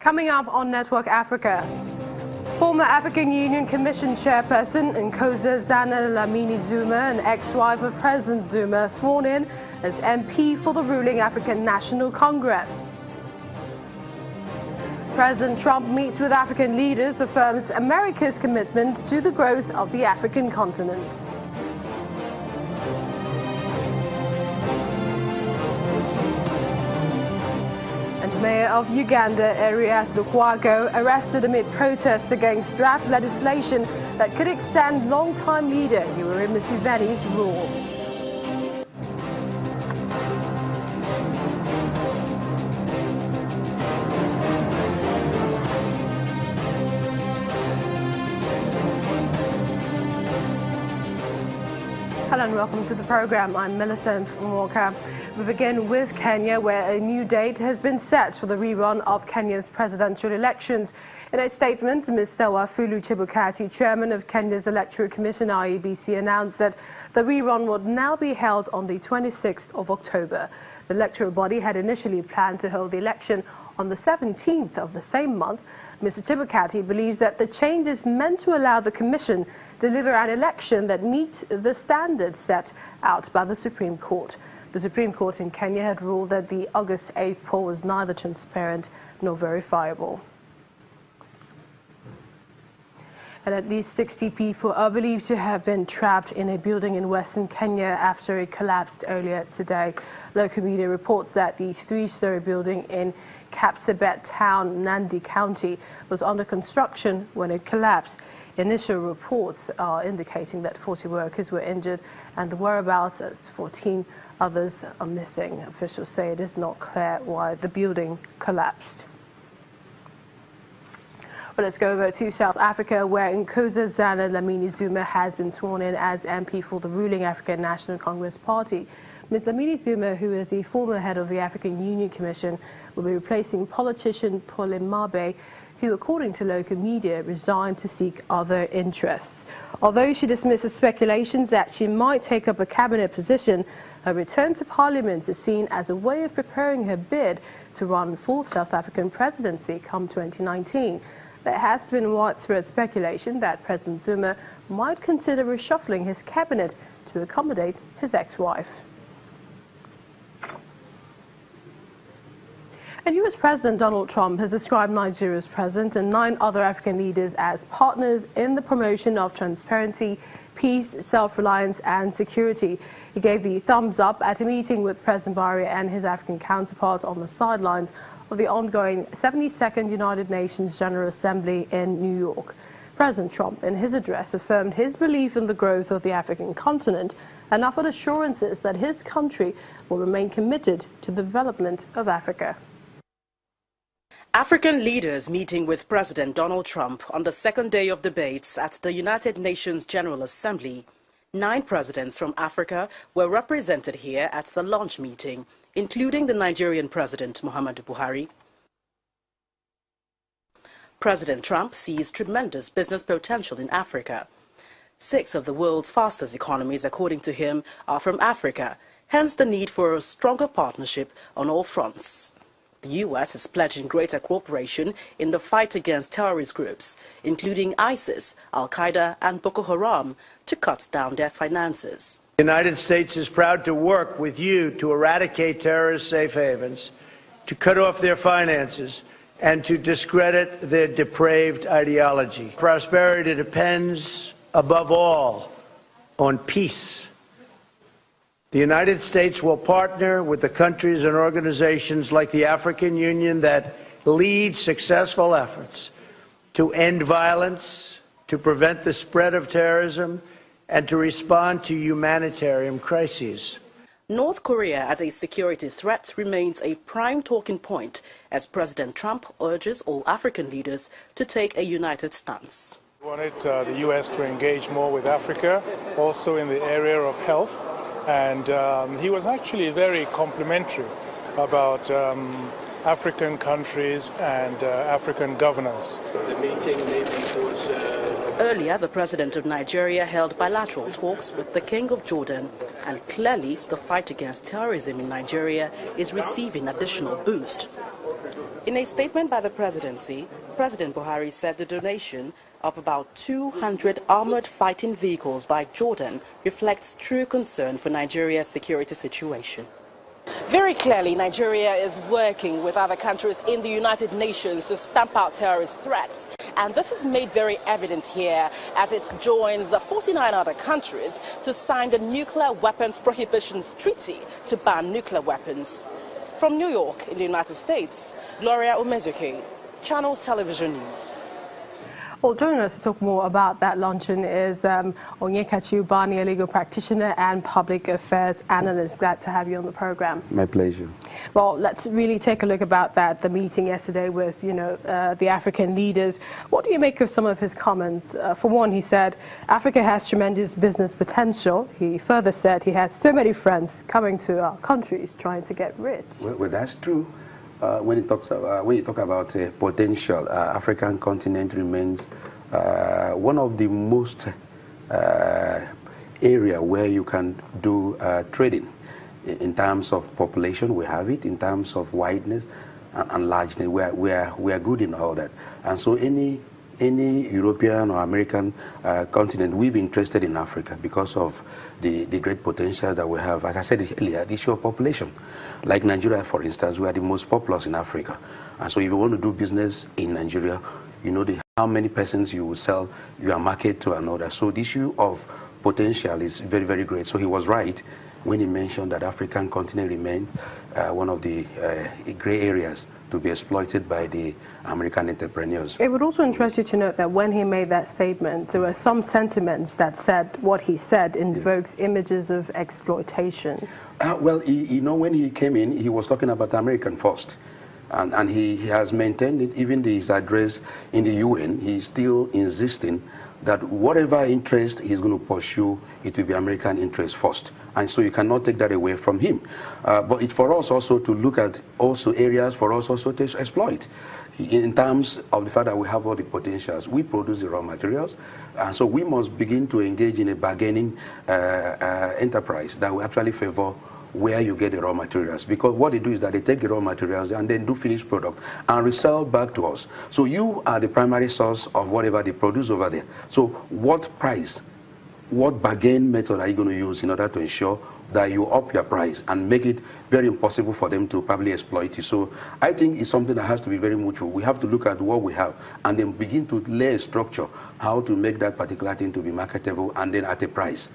Coming up on Network Africa, former African Union Commission chairperson Nkosazana Dlamini-Zuma and ex-wife of President Zuma sworn in as MP for the ruling African National Congress. President Trump meets with African leaders, affirms America's commitment to the growth of the African continent. Mayor of Uganda, Erias Lukwago, arrested amid protests against draft legislation that could extend longtime leader Yoweri Museveni's rule. Hello and welcome to the program. I'm Millicent Mwaka. We begin with Kenya, where a new date has been set for the rerun of Kenya's presidential elections. In a statement, Mr. Wafulu Chebukati, chairman of Kenya's Electoral Commission IEBC, announced that the rerun would now be held on the 26th of October. The electoral body had initially planned to hold the election on the 17th of the same month. Mr. Chebukati believes that the change is meant to allow the Commission to deliver an election that meets the standards set out by the Supreme Court. The Supreme Court in Kenya had ruled that the August 8th poll was neither transparent nor verifiable. And at least 60 people are believed to have been trapped in a building in western Kenya after it collapsed earlier today. Local media reports that the three-story building in Kapsabet town, Nandi County, was under construction when it collapsed. Initial reports are indicating that 40 workers were injured and the whereabouts of 14 others are missing. Officials say it is not clear why the building collapsed. Well, let's go over to South Africa, where Nkosazana Dlamini-Zuma has been sworn in as MP for the ruling African National Congress Party. Ms. Dlamini-Zuma, who is the former head of the African Union Commission, will be replacing politician Paul Mabe, who, according to local media, resigned to seek other interests. Although she dismisses speculations that she might take up a cabinet position, her return to Parliament is seen as a way of preparing her bid to run for South African presidency come 2019. There has been widespread speculation that President Zuma might consider reshuffling his cabinet to accommodate his ex-wife. And US President Donald Trump has described Nigeria's president and 9 other African leaders as partners in the promotion of transparency, peace, self-reliance and security. He gave the thumbs up at a meeting with President Buhari and his African counterparts on the sidelines of the ongoing 72nd United Nations General Assembly in New York. President Trump, in his address, affirmed his belief in the growth of the African continent and offered assurances that his country will remain committed to the development of Africa. African leaders meeting with President Donald Trump on the second day of debates at the United Nations General Assembly. 9 presidents from Africa were represented here at the launch meeting, including the Nigerian President Muhammadu Buhari. President Trump sees tremendous business potential in Africa. 6 of the world's fastest economies, according to him, are from Africa, hence the need for a stronger partnership on all fronts. The U.S. is pledging greater cooperation in the fight against terrorist groups, including ISIS, Al-Qaeda and Boko Haram, to cut down their finances. The United States is proud to work with you to eradicate terrorist safe havens, to cut off their finances, and to discredit their depraved ideology. Prosperity depends, above all, on peace. The United States will partner with the countries and organizations like the African Union that lead successful efforts to end violence, to prevent the spread of terrorism, and to respond to humanitarian crises. North Korea as a security threat remains a prime talking point as President Trump urges all African leaders to take a united stance. We wanted the U.S. to engage more with Africa, also in the area of health. And he was actually very complimentary about African countries and African governance. The meeting maybe was... Earlier, the president of Nigeria held bilateral talks with the King of Jordan, and clearly the fight against terrorism in Nigeria is receiving additional boost. In a statement by the presidency, President Buhari said the donation of about 200 armored fighting vehicles by Jordan reflects true concern for Nigeria's security situation. Very clearly, Nigeria is working with other countries in the United Nations to stamp out terrorist threats. And this is made very evident here as it joins 49 other countries to sign the Nuclear Weapons Prohibitions Treaty to ban nuclear weapons. From New York in the United States, Gloria Umezuke, Channels Television News. Well, joining us to talk more about that luncheon is Onyekachi Ubani, a legal practitioner and public affairs analyst. Glad to have you on the program. My pleasure. Well, let's really take a look about the meeting yesterday with, the African leaders. What do you make of some of his comments? For one, he said Africa has tremendous business potential. He further said he has so many friends coming to our countries trying to get rich. Well, that's true. When you talk about potential, African continent remains one of the most area where you can do trading. In terms of population, we have it. In terms of wideness and largeness, we are good in all that. And so any European or American continent, we've been interested in Africa because of the great potential that we have. As I said earlier, the issue of population. Like Nigeria, for instance, we are the most populous in Africa. And so if you want to do business in Nigeria, you know how many persons you will sell your market to another. So the issue of potential is very, very great. So he was right when he mentioned that African continent remained one of the gray areas to be exploited by the American entrepreneurs. It would also interest you to note that when he made that statement, there were some sentiments that said what he said invokes images of exploitation. Well, when he came in, he was talking about American first. And he has maintained it, even his address in the UN, he's still insisting that whatever interest he's going to pursue, it will be American interest first. And so you cannot take that away from him. But it's for us also to look at also areas for us also to exploit. In terms of the fact that we have all the potentials, we produce the raw materials, and so we must begin to engage in a bargaining enterprise that will actually favor where you get the raw materials, because what they do is that they take the raw materials and then do finished product and resell back to us. So you are the primary source of whatever they produce over there. So what price, what bargain method are you going to use in order to ensure that you up your price and make it very impossible for them to probably exploit you? So I think it's something that has to be very mutual. We have to look at what we have and then begin to lay a structure how to make that particular thing to be marketable and then at a price.